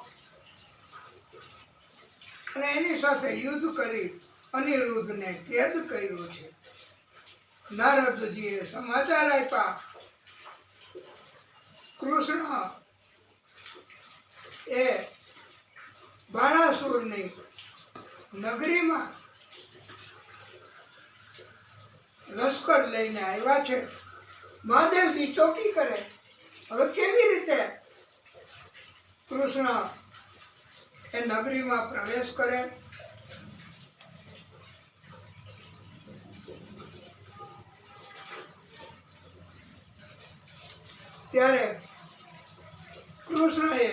અને એની સાથે યુદ્ધ કરી અનિરુદ્ધને કેદ કર્યો છે. નારદજીએ સમાચાર આપ્યા કૃષ્ણ એ બાણાસુરની નગરીમાં લશ્કર લઈને આવ્યા છે. મહાદેવજી ચોકી કરે. હવે કેવી રીતે કૃષ્ણ એ નગરીમાં પ્રવેશ કરે? ત્યારે કૃષ્ણએ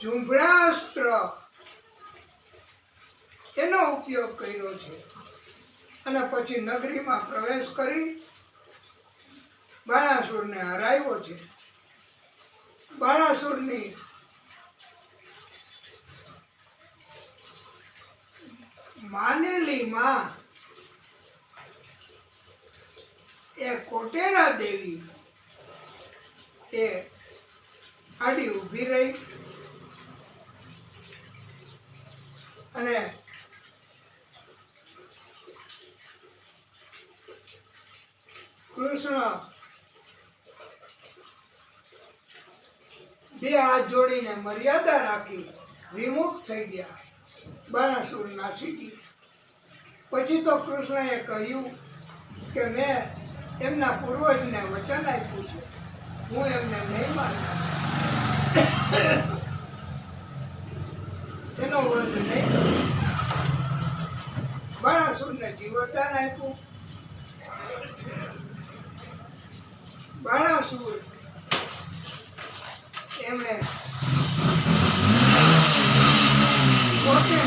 ઝુંભળાસ્ત્ર એનો ઉપયોગ કર્યો છે અને પછી નગરીમાં પ્રવેશ કરી બાણાસુરને હરાવ્યો છે. બાણાસુરની માનેલી માં એ કોટેરા દેવી એ આડી ઊભી રહી અને કૃષ્ણ બે હાથ જોડીને મર્યાદા રાખી વિમુખ થઈ ગયા. બાણાસુર નાસી ગઈ. પછી તો કૃષ્ણએ કહ્યું કે મેં એમના પૂર્વજને વચન આપ્યું છે, હું એમને નહીં માનું, એનો વધ નહીં કરું. બાણાસુરને જીવતદાન આપ્યું. બાણાસુર એમણે પોતે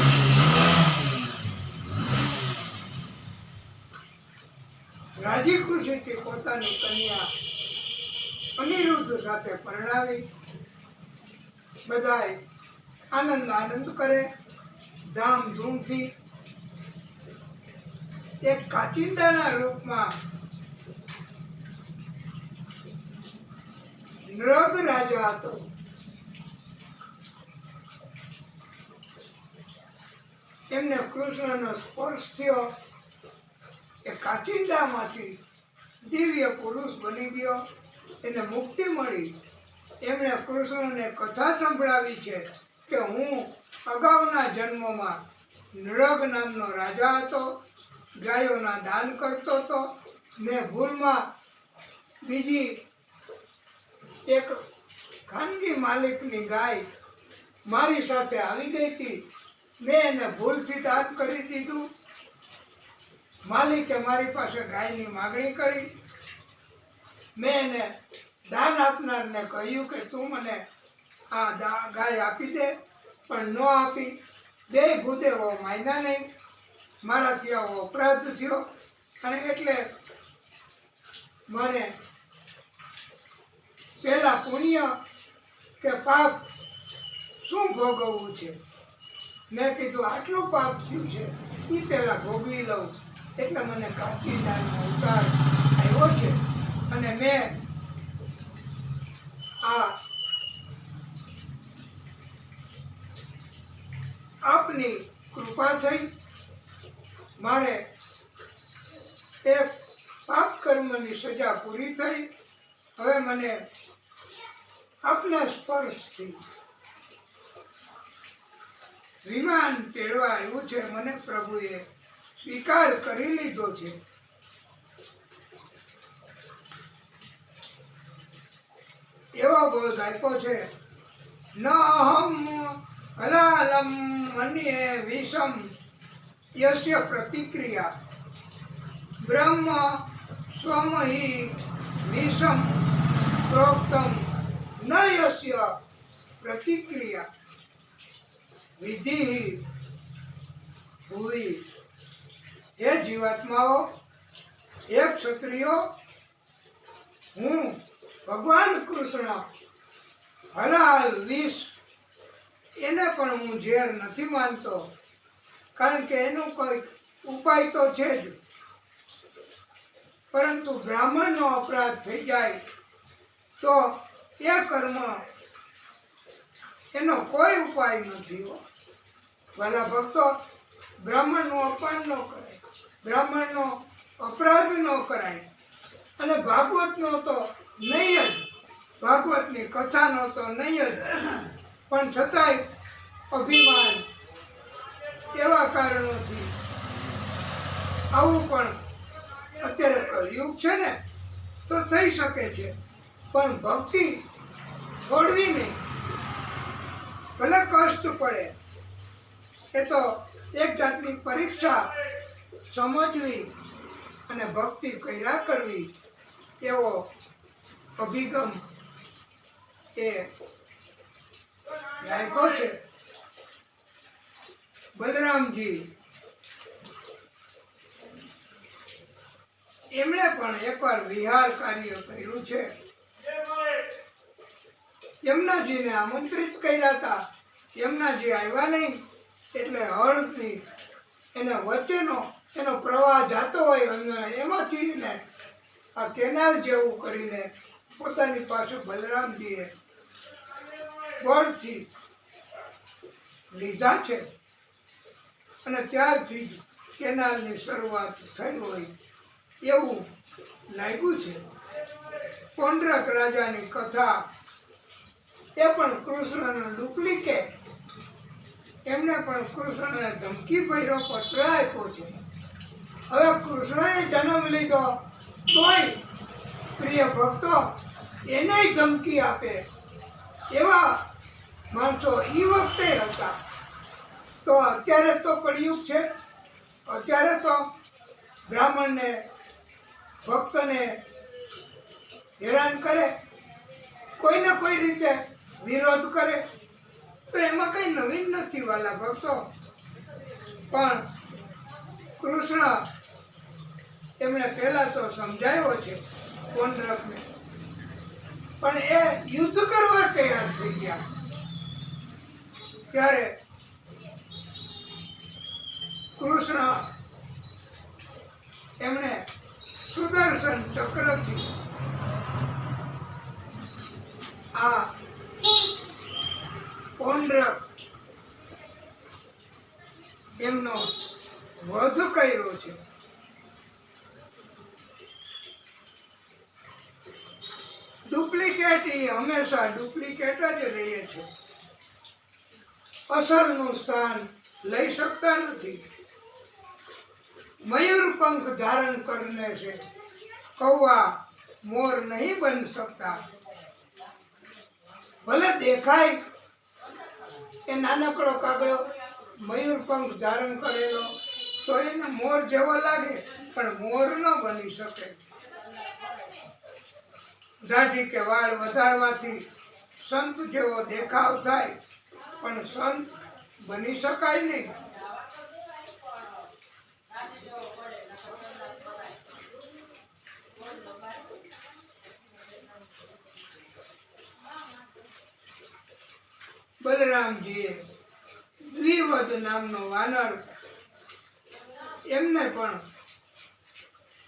રાજી ખુશીથી પોતાની કન્યા અનિરુદ્ધ સાથે પરણાવી. બધાય આનંદ કરે ધામધૂમથી. એક કાચિંદાના રૂપમાં નૃગ રાજા હતો. એમને કૃષ્ણનો સ્પર્શ થયો. એ કાચિંદામાંથી દિવ્ય પુરુષ બની ગયો. એને મુક્તિ મળી. એમણે કૃષ્ણને કથા સંભળાવી છે કે હું અગાઉના જન્મમાં નૃગ નામનો રાજા હતો, ગાયોના દાન કરતો હતો. મેં ભૂલમાં બીજી એક ખાનગી માલિકની ગાય મારી સાથે આવી ગઈ હતી. મેં એને ભૂલથી દાન કરી દીધું. માલિકે મારી પાસે ગાયની માગણી કરી. મેં એને દાન આપનારને કહ્યું કે તું મને આ ગાય આપી દે, પણ ન આપી. બે ભૂદેવો માન્યા નહીં. મારાથી આવો અપરાધ થયો અને એટલે મને પહેલા પુણ્ય કે પાપ શું ભોગવવું છે? મેં કીધું આટલું પાપ થયું છે એ પહેલા ભોગવી લઉં. એટલે મને કાચિંદાનો અવતાર આવ્યો છે અને મેં આ આપની કૃપા થઈ. મારે એક પાપ કર્મની સજા પૂરી થઈ. હવે મને આપના સ્પર્શથી વિમાન તેડવા આવ્યું છે. મને પ્રભુએ સ્વીકાર કરી લીધો છે. એવો બોધ આપ્યો છે. ન અહમ હલાલમ મન્યે વિષમ યસ્ય પ્રતિક્રિયા બ્રહ્મ સ્વમહિ વિષમ પ્રોક્તમ ન યસ્ય પ્રતિક્રિયા વિધિ ભૂવિ. હે જીવાત્માઓ, હે ક્ષત્રિયો, હું ભગવાન કૃષ્ણ હલાલ વિષ એને પણ હું ઝેર નથી માનતો, કારણ કે એનું કોઈ ઉપાય તો છે જ. પરંતુ બ્રાહ્મણનો અપરાધ થઈ જાય તો એ કર્મ એનો કોઈ ઉપાય નથી. ભલા ભક્તો, બ્રાહ્મણનું અપમાન ન કરાય, બ્રાહ્મણનો અપરાધ ન કરાય અને ભાગવતનો તો નહીં જ. ભાગવતની કથાનો તો નહીં જ, પણ છતાંય અભિમાન એવા કારણોથી આવું પણ અત્યારે કલયુગ છે ને તો થઈ શકે છે, પણ ભક્તિ છોડવી નહીં. ભલે કષ્ટ પડે, એ તો એક જાતની પરીક્ષા સમજવી અને ભક્તિ કર્યા કરવી એવો અભિગમ એ રાખ્યો છે. બલરામજી એમણે પણ એકવાર વિહાર કાર્ય કર્યું છે. યમુનાજીને આમંત્રિત કર્યા હતા. યમુનાજી આવ્યા નહીં એટલે હળથી એને વચ્ચેનો એનો પ્રવાહ જતો હોય એમાંથી એને આ કેનાલ જેવું કરીને પોતાની પાસે બલરામજીએ બળથી લીધા છે અને ત્યારથી જ કેનાલની શરૂઆત થઈ હોય એવું લાગ્યું છે. કોંડરક રાજાની કથા એ પણ કૃષ્ણનો ડુપ્લિકેટ. એમને પણ કૃષ્ણને ધમકી ભર્યો પત્ર આપ્યો છે. હવે કૃષ્ણએ જન્મ લીધો તોય પ્રિય ભક્તો એને ધમકી આપે એવા માણસો એ વખતે હતા. તો અત્યારે તો કળિયુગ છે. અત્યારે તો બ્રાહ્મણને ભક્તને હેરાન કરે, કોઈને કોઈ રીતે વિરોધ કરે, તો એમાં કઈ નવીન નથી વાલા ભક્તો. પણ કૃષ્ણ એમણે પહેલા તો સમજાવ્યો છે કોંડરકને, પણ એ યુદ્ધ કરવા તૈયાર થઈ ગયા. ત્યારે કૃષ્ણ એમણે સુદર્શન ચક્રથી આ કોંડરક એમનો વધ કર્યો છે. ડુપ્લિકેટ એ હંમેશા ડુપ્લિકેટ જ રહે છે. અસલનું સ્થાન લઈ શકતા નથી. મયુર પંખ ધારણ કરને છે, કૌવા મોર નહીં બન सकता. ભલે દેખાય એ નાનકડો કાગડો મયુર પંખ ધારણ કરેલો તો એને મોર જેવો લાગે, પણ મોર ન બની શકે. દાઢી કે વાળ વધારવાથી સંત જેવો દેખાવ થાય, પણ સંત બની શકાય નહીં. બલરામજીએ દ્વિવદ નામનો વાનર એમને પણ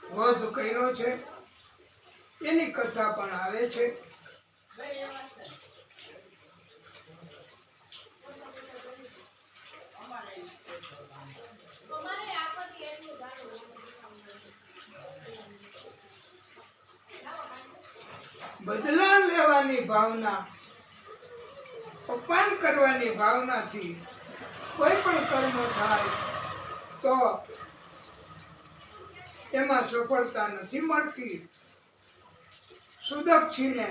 વધ કર્યો છે. એની કથા પણ આવે છે. બદલા લેવાની ભાવના, અપમાન કરવાની ભાવનાથી કોઈ પણ કર્મ થાય તો એમાં સફળતા નથી મળતી. સુદક્ષિણે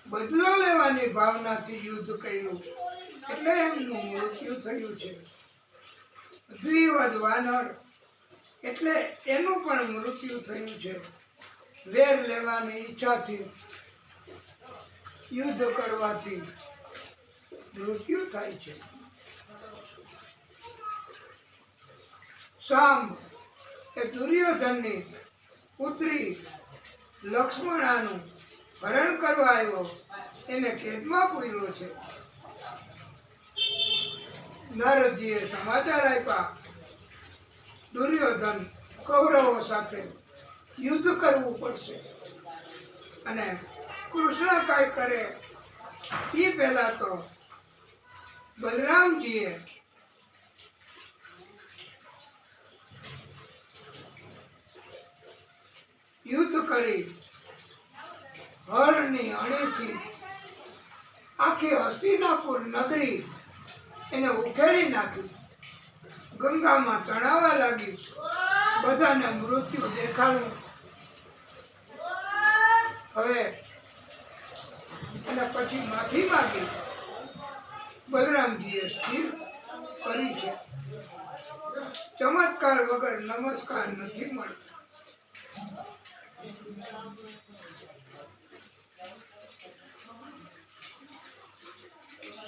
બદલો લેવાની ભાવનાથી યુદ્ધ કર્યું એટલે એમનું મૃત્યુ થયું છે. દ્વિવદ વાનર એટલે એનું પણ મૃત્યુ થયું છે. વેર લેવાની ઈચ્છાથી યુદ્ધ કરવાથી મૃત્યુ થાય છે. સાંબ એ દુર્યોધનની પુત્રી લક્ષ્મણાનું હરણ કરવા આવ્યો, એને કેદમાં પૂર્યો છે. નારદજીએ સમાચાર આપ્યા, દુર્યોધન કૌરવો સાથે યુદ્ધ કરવું પડશે અને કૃષ્ણ કાંઈ કરે એ પહેલા તો બલરામજીએ યુદ્ધ કરી હળની અણીથી આખી હસ્તિનાપુર નગરી એને ઉખેડી નાખી, ગંગામાં તણાવા લાગી, બધાને મૃત્યુ દેખાણું. હવે અને પછી માફી માંગી બલરામજીએ સ્થિર કરી છે. ચમત્કાર વગર નમસ્કાર નથી મળતા.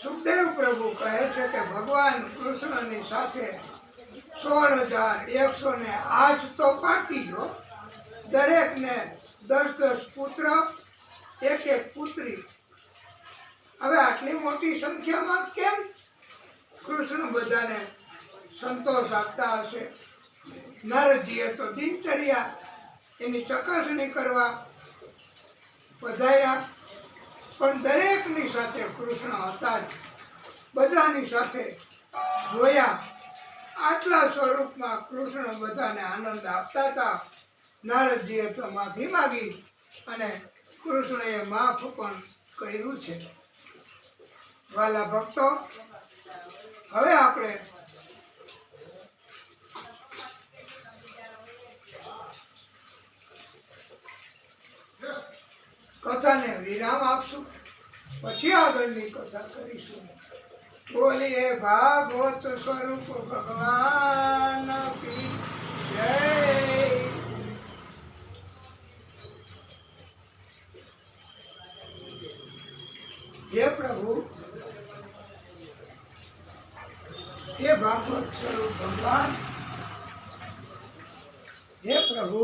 સુખદેવ પ્રભુ કહે છે કે ભગવાન કૃષ્ણની સાથે 16,108 તો પાકી જો, દરેકને 10 પુત્ર, એક પુત્રી. હવે આટલી મોટી સંખ્યામાં કેમ કૃષ્ણ બધાને સંતોષ આપતા હશે? નારદજીએ તો દિનચર્યા એની ચકાસણી કરવા પધાર્યા, પણ દરેકની સાથે કૃષ્ણ હતા જ, બધાની સાથે જોયા. આટલા સ્વરૂપમાં કૃષ્ણ બધાને આનંદ આપતા હતા. નારદજીએ તો માફી માગી અને કૃષ્ણએ માફ પણ કર્યું છે. વાલા ભક્તો, હવે આપણે કથાને વિરામ આપશું, પછી આગળની કથા કરીશું. બોલીએ ભાગવત સ્વરૂપ ભગવાન કી જય. હે પ્રભુ, હે ભાગવત સ્વરૂપ ભગવાન, હે પ્રભુ,